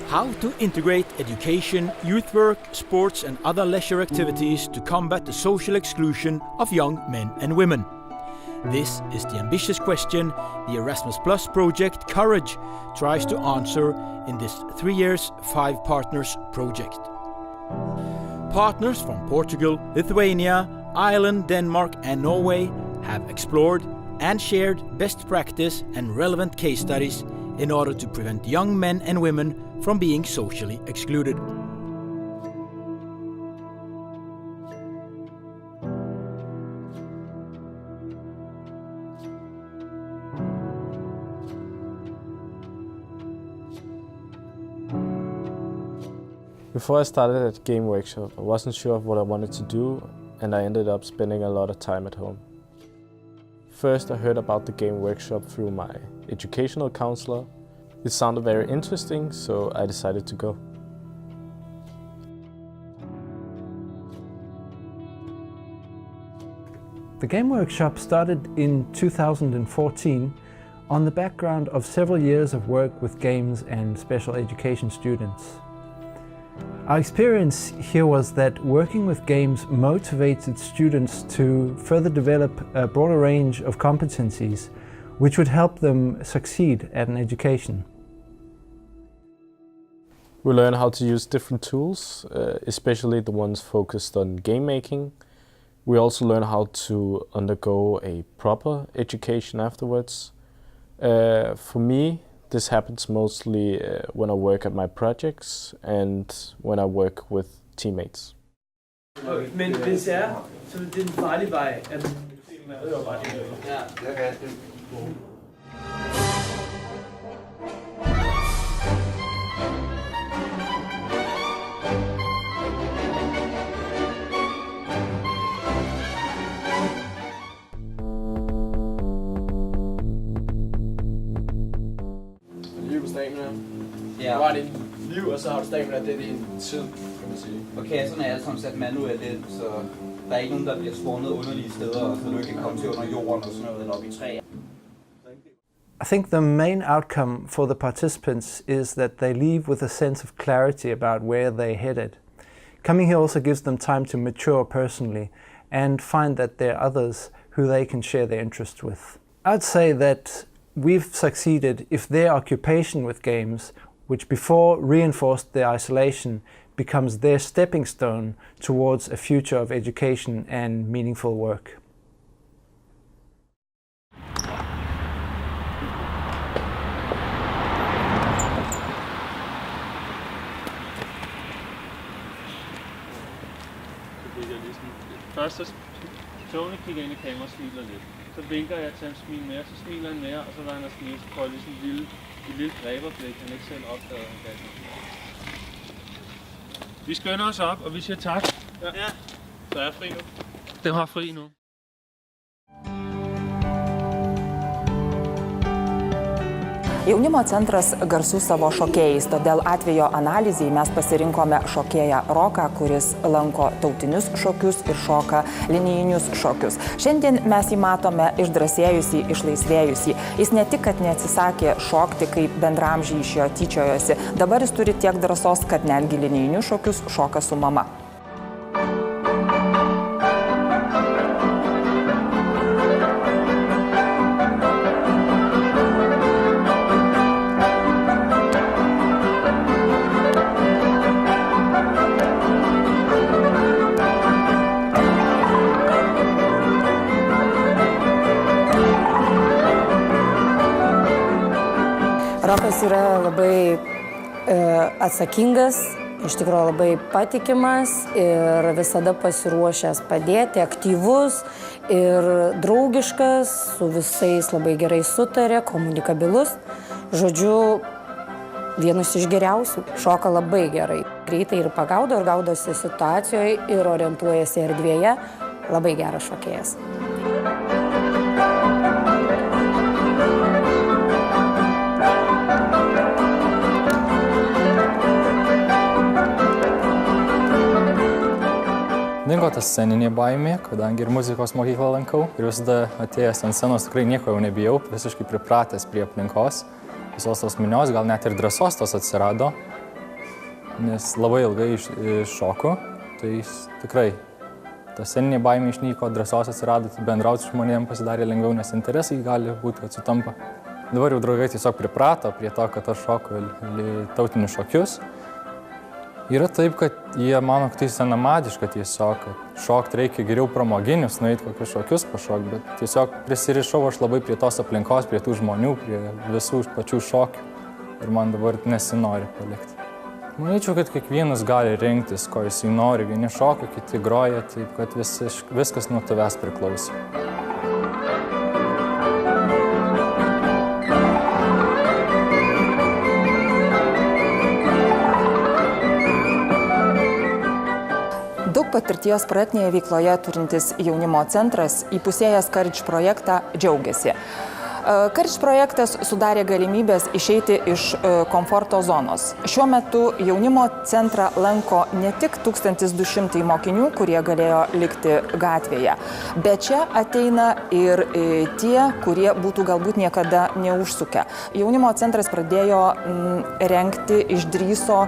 How to integrate education, youth work, sports and other leisure activities to combat the social exclusion of young men and women. This is the ambitious question the Erasmus Plus project Courage tries to answer in this 3 years, 5 partners project. Partners from Portugal, Lithuania, Ireland, Denmark and Norway have explored and shared best practice and relevant case studies in order to prevent young men and women from being socially excluded. Before I started at Game Workshop, I wasn't sure of what I wanted to do, and I ended up spending a lot of time at home. First, I heard about the Game Workshop through my educational counselor. It sounded very interesting, so I decided to go. The Game Workshop started in 2014 on the background of several years of work with games and special education students. Our experience here was that working with games motivated students to further develop a broader range of competencies which would help them succeed at an education. We learn how to use different tools, especially the ones focused on game making. We also learn how to undergo a proper education afterwards. For me, this happens mostly when I work at my projects and when I work with teammates. Men hvis det er, så det er en farlig vej. Ja. Du har dit liv, og så har du stamina, det er din tid, kan man sige. Okay, sådan er alt som sat manuelt ind, så der er ikke nogen, der bliver spawnet underlige steder, og så du ikke kan komme til under jorden og sådan noget, eller op i træer. I think the main outcome for the participants is that they leave with a sense of clarity about where they're headed. Coming here also gives them time to mature personally and find that there are others who they can share their interest with. I'd say that we've succeeded if their occupation with games, which before reinforced their isolation, becomes their stepping stone towards a future of education and meaningful work. Først så Tony kigger ind i kameraet og smiler lidt. Så vinker jeg til ham, smil mere, så smiler han mere, og så var han og smile, så får jeg ligesom et lille dræberblik, han ikke selv opdagede, han gav. Vi skynder os op, og vi siger tak. Ja. Så er jeg fri nu. Den har fri nu. Jaunimo centras garsus savo šokėjais, todėl atvejo analizai mes pasirinkome šokėją Roką, kuris lanko tautinius šokius ir šoka linijinius šokius. Šiandien mes jį matome išdrąsėjusį, išlaisvėjusį. Jis ne tik, kad neatsisakė šokti, kaip bendramžiai iš jo tyčiojosi, dabar jis turi tiek drąsos, kad netgi linijinius šokius šoka su mama. Rokas yra labai atsakingas, iš tikrųjų labai patikimas ir visada pasiruošęs padėti, aktyvus ir draugiškas, su visais labai gerai sutarė, komunikabilus. Žodžiu, vienas iš geriausių, šoka labai gerai. Greitai ir pagaudo, ir gaudosi situacijoje, ir orientuojasi erdvėje. Labai geras šokėjas. Dingo ta sceninė baimė, kadangi ir muzikos mokyklą lankau ir visada atėjęs ant scenos tikrai nieko jau nebijau, visiškai pripratęs prie aplinkos, visos tos minios, gal net ir drąsos tos atsirado nes labai ilgai šoku, tai tikrai ta sceninė baimė išnyko, drąsos atsirado, bendrauti su žmonėm pasidarė lengviau, nes interesai gali būti, kad sutampa. Dabar jau draugai tiesiog priprato prie to, kad aš šoku tautinius šokius. Yra taip, kad jie mano, kad tai senamadiška tiesiog, kad šokti reikia geriau pramoginius, nueiti kokius šokius pašokti, bet tiesiog prisirišau aš labai prie tos aplinkos, prie tų žmonių, prie visų pačių šokių ir man dabar nesinori palikti. Manyčiau, kad kiekvienas gali rinktis, ko jisai nori, vieni šokia, kiti groja, taip kad viskas nuo tavęs priklauso. Daug patirties projektinėje veikloje turintis jaunimo centras įpusėjęs Courage projektą džiaugiasi. Courage projektas sudarė galimybės išeiti iš komforto zonos. Šiuo metu jaunimo centrą lanko ne tik 1200 mokinių, kurie galėjo likti gatvėje, bet čia ateina ir tie, kurie būtų galbūt niekada neužsukę. Jaunimo centras pradėjo rengti, išdrįso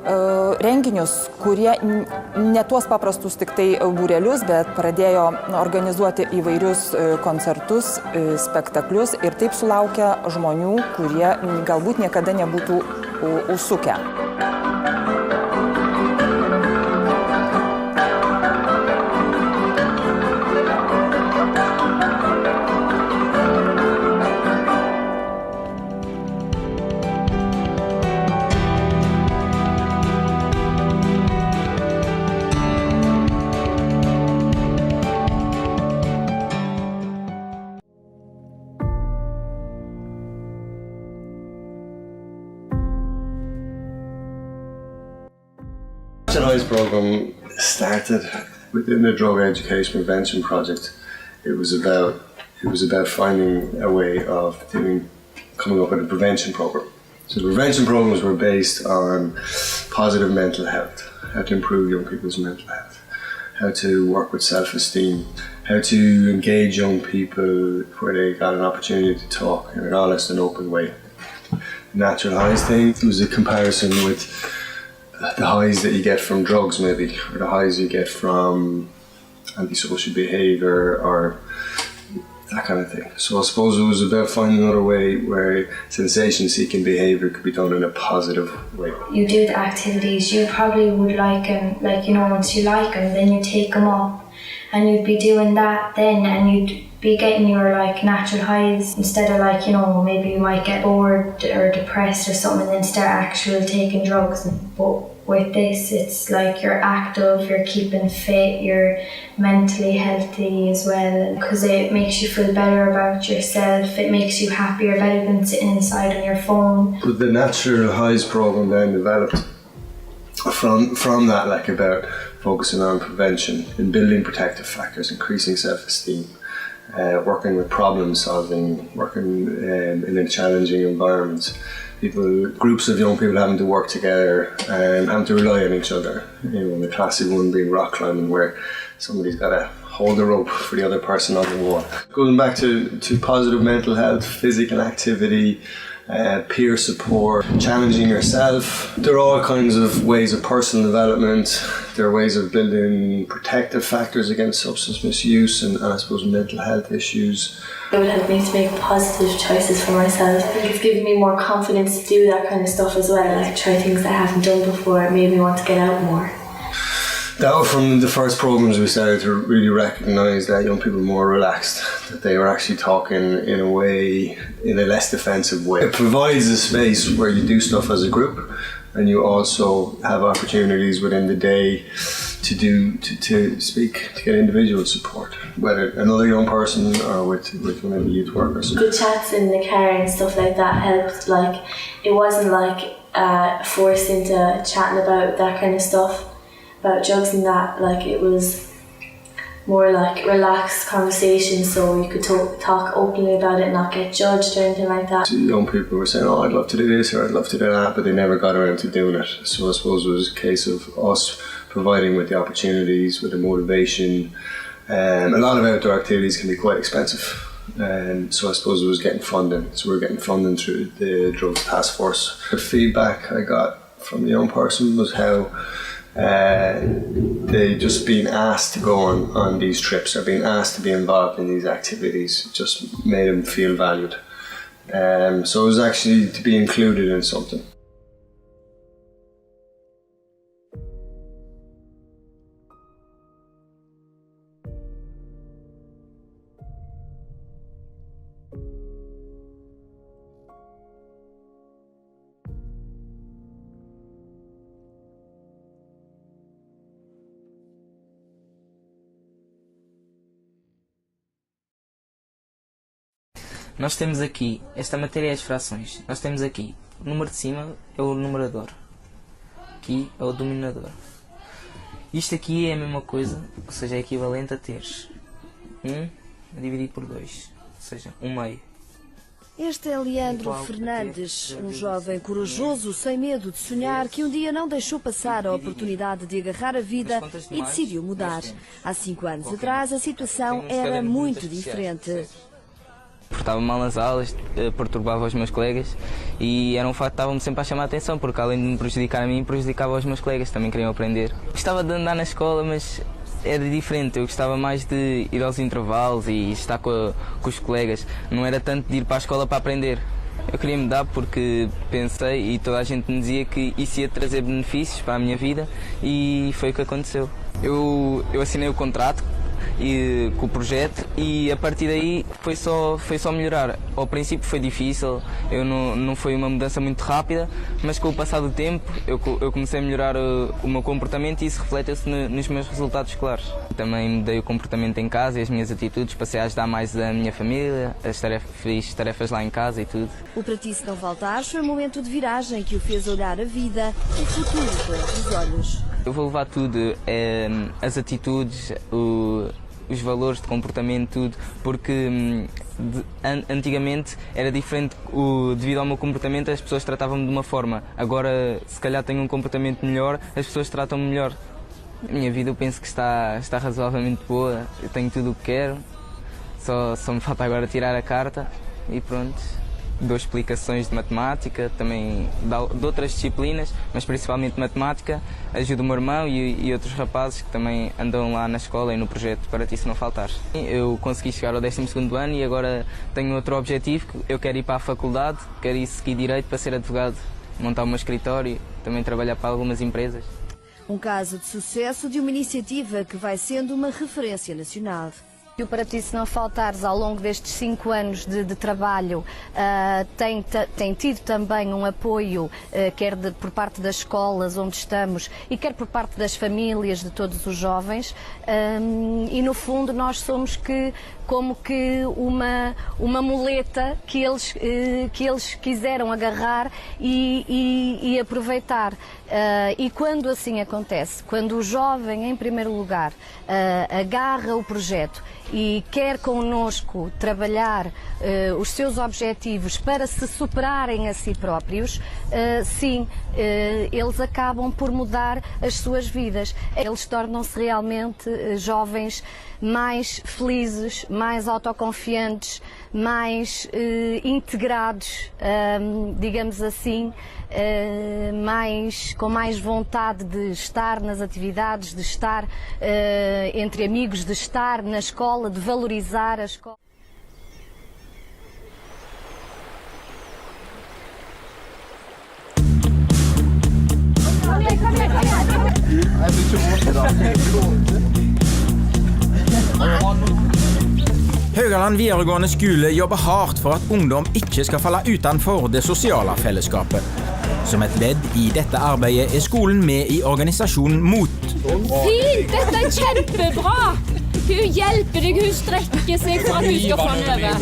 renginius, kurie ne tuos paprastus tik tai būrelius, bet pradėjo organizuoti įvairius koncertus, spektaklius ir taip sulaukia žmonių, kurie galbūt niekada nebūtų užsukę. The HIGHS program started within the Drug Education Prevention Project. It was about finding a way of coming up with a prevention program. So the prevention programs were based on positive mental health, how to improve young people's mental health, how to work with self-esteem, how to engage young people where they got an opportunity to talk in an honest and open way. The Natural Highs thing was a comparison with the highs that you get from drugs maybe, or the highs you get from antisocial behaviour or that kind of thing. So I suppose it was about finding another way where sensation-seeking behaviour could be done in a positive way. You do the activities, you probably would like them, once you like them, then you take them up and you'd be doing that then and you'd be getting your natural highs instead of maybe you might get bored or depressed or something and then start actually taking drugs. But with this, it's you're active, you're keeping fit, you're mentally healthy as well, because it makes you feel better about yourself, it makes you happier, better than sitting inside on your phone. But the Natural Highs program then developed from that, about focusing on prevention and building protective factors, increasing self-esteem, working with problem solving, working in a challenging environment. Groups of young people having to work together and having to rely on each other. The classic one being rock climbing, where somebody's got to hold the rope for the other person on the wall. Going back to positive mental health, physical activity, peer support, challenging yourself. There are all kinds of ways of personal development. There are ways of building protective factors against substance misuse and I suppose mental health issues. It would help me to make positive choices for myself. I think it's given me more confidence to do that kind of stuff as well, try things that I haven't done before. It made me want to get out more. That was from the first programs we started to really recognise that young people were more relaxed, that they were actually talking in a less defensive way. It provides a space where you do stuff as a group and you also have opportunities within the day to speak, to get individual support, whether another young person or with one of the youth workers. Good chats in the car and stuff like that helped. It wasn't forced into chatting about that kind of stuff, about drugs and that. It was more relaxed conversation, so you could talk openly about it and not get judged or anything like that. Young people were saying, I'd love to do this or I'd love to do that, but they never got around to doing it. So I suppose it was a case of us providing with the opportunities, with the motivation. A lot of outdoor activities can be quite expensive. So I suppose it was getting funding. So we were getting funding through the Drugs Task Force. The feedback I got from the young person was how they just being asked to go on these trips or being asked to be involved in these activities just made them feel valued. So it was actually to be included in something. Nós temos aqui, esta matéria é as frações. Nós temos aqui, o número de cima é o numerador. Aqui é o denominador. Isto aqui é a mesma coisa, ou seja, é equivalente a teres 1 dividido por 2, ou seja, 1 meio. Este é Leandro Fernandes, um jovem corajoso, sem medo de sonhar, que um dia não deixou passar a oportunidade de agarrar a vida e decidiu mudar. Há 5 anos atrás, a situação era muito diferente. Portava-me mal nas aulas, perturbava os meus colegas e era um facto que estava-me sempre a chamar a atenção, porque além de me prejudicar a mim, prejudicava os meus colegas, também queriam aprender. Gostava de andar na escola, mas era diferente, eu gostava mais de ir aos intervalos e estar com os colegas, não era tanto de ir para a escola para aprender. Eu queria mudar porque pensei e toda a gente me dizia que isso ia trazer benefícios para a minha vida e foi o que aconteceu. Eu assinei o contrato com o projeto e a partir daí foi só melhorar. Ao princípio foi difícil, não foi uma mudança muito rápida, mas com o passar do tempo eu comecei a melhorar o meu comportamento e isso reflete-se nos meus resultados escolares. Também mudei o comportamento em casa e as minhas atitudes, passei a ajudar mais a minha família, fiz tarefas lá em casa e tudo. O Para Ti Se Não Faltares foi um momento de viragem que o fez olhar a vida e o futuro com outros olhos. Eu vou levar tudo, as atitudes, os valores de comportamento, tudo, porque antigamente era diferente, devido ao meu comportamento as pessoas tratavam-me de uma forma, agora se calhar tenho um comportamento melhor, as pessoas tratam-me melhor. A minha vida eu penso que está razoavelmente boa, eu tenho tudo o que quero, só me falta agora tirar a carta e pronto. Dou explicações de matemática, também de outras disciplinas, mas principalmente matemática. Ajudo o meu irmão e outros rapazes que também andam lá na escola e no projeto Para Ti Se Não Faltares. Eu consegui chegar ao 12º ano e agora tenho outro objetivo, eu quero ir para a faculdade, quero ir seguir Direito para ser advogado, montar o meu escritório, também trabalhar para algumas empresas. Um caso de sucesso de uma iniciativa que vai sendo uma referência nacional. O Para Ti Se Não Faltares, ao longo destes 5 anos de trabalho, tem tido também um apoio, quer por parte das escolas onde estamos e quer por parte das famílias de todos os jovens, e no fundo nós somos como que uma muleta que eles quiseram agarrar e aproveitar. E quando assim acontece, quando o jovem, em primeiro lugar, agarra o projeto e quer connosco trabalhar os seus objetivos para se superarem a si próprios, sim, eles acabam por mudar as suas vidas. Eles tornam-se realmente jovens mais felizes, mais autoconfiantes, mais integrados, digamos assim, com mais vontade de estar nas atividades, de estar entre amigos, de estar na escola, de valorizar a escola. Haugaland videregående skole jobber hardt for at ungdom ikke skal falle utenfor det sosiale fellesskapet. Som et ledd i dette arbeidet er skolen med i organisasjonen MOT. Fint! Dette er kjempebra! Hun hjelper deg, hun strekker seg for at hun skal få den over.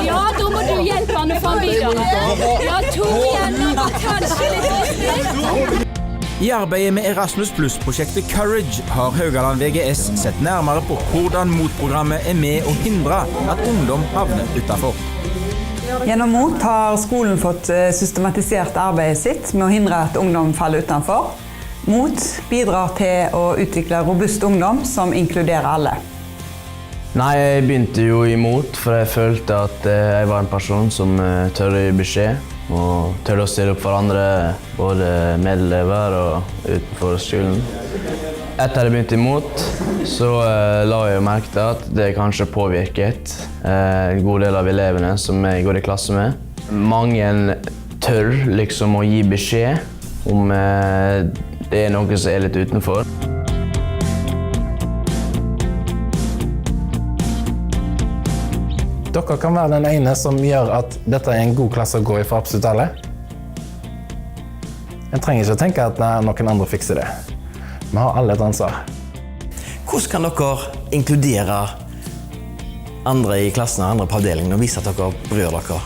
Ja, da må du hjelpe henne å få den videre. Ja, to igjen, og kanskje litt respekt. I arbeidet med Erasmus Plus-prosjektet Courage har Haugaland VGS sett nærmere på hvordan MOT-programmet er med å hindre at ungdom havner utenfor. Gjennom MOT har skolen fått systematisert arbeidet sitt med å hindre at ungdom faller utenfor. MOT bidrar til å utvikle robust ungdom som inkluderer alle. Nei, jeg begynte jo imot, for jeg følte at jeg var en person som tør å gi beskjed, og tør å stille opp for andre, både medelever og utenfor skolen. Etter jeg begynte imot, så la jeg jo merke til at det kanskje påvirket en god del av elevene som jeg går i klasse med. Mange tør liksom å gi beskjed om det er noe som er litt utenfor. Dere kan være den ene som gjør at dette er en god klasse å gå i for absolutt alle. En trenger ikke å tenke at noen andre fikser det. Vi har alle et ansvar. Hvordan kan dere inkludere andre i klassen og andre på avdelingen og vise at dere bryr dere?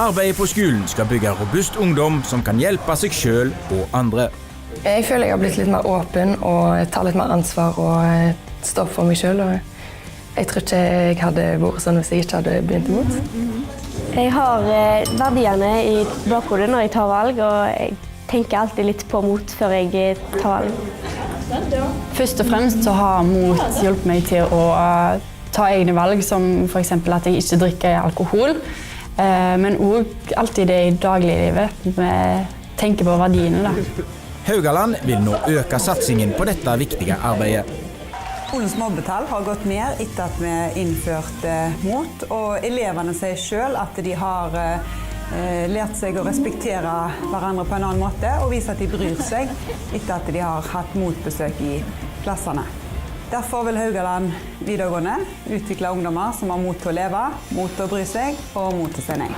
Arbeidet på skolen skal bygge robust ungdom som kan hjelpe seg selv og andre. Jeg føler jeg har blitt litt mer åpen og tar litt mer ansvar og står for meg selv. Jeg tror ikke jeg hadde vært sånn hvis jeg ikke hadde begynt imot. Jeg har verdiene i bakhodet når jeg tar valg, og jeg tenker alltid litt på mot før jeg tar valg. Først og fremst så har mot hjulpet meg til å ta egne valg, som for eksempel at jeg ikke drikker alkohol, men også alltid det i dagliglivet, tenker på verdiene da. Haugaland vil nå øke satsingen på dette viktige arbeidet. Skolens mobbetall har gått ned etter at vi innførte mot, og elevene sier selv at de har lært seg å respektere hverandre på en annen måte og vise at de bryr seg etter at de har hatt motbesøk i klassene. Derfor vil Haugaland videregående utvikle ungdommer som har mot til å leve, mot til å bry seg og mot til å si nei.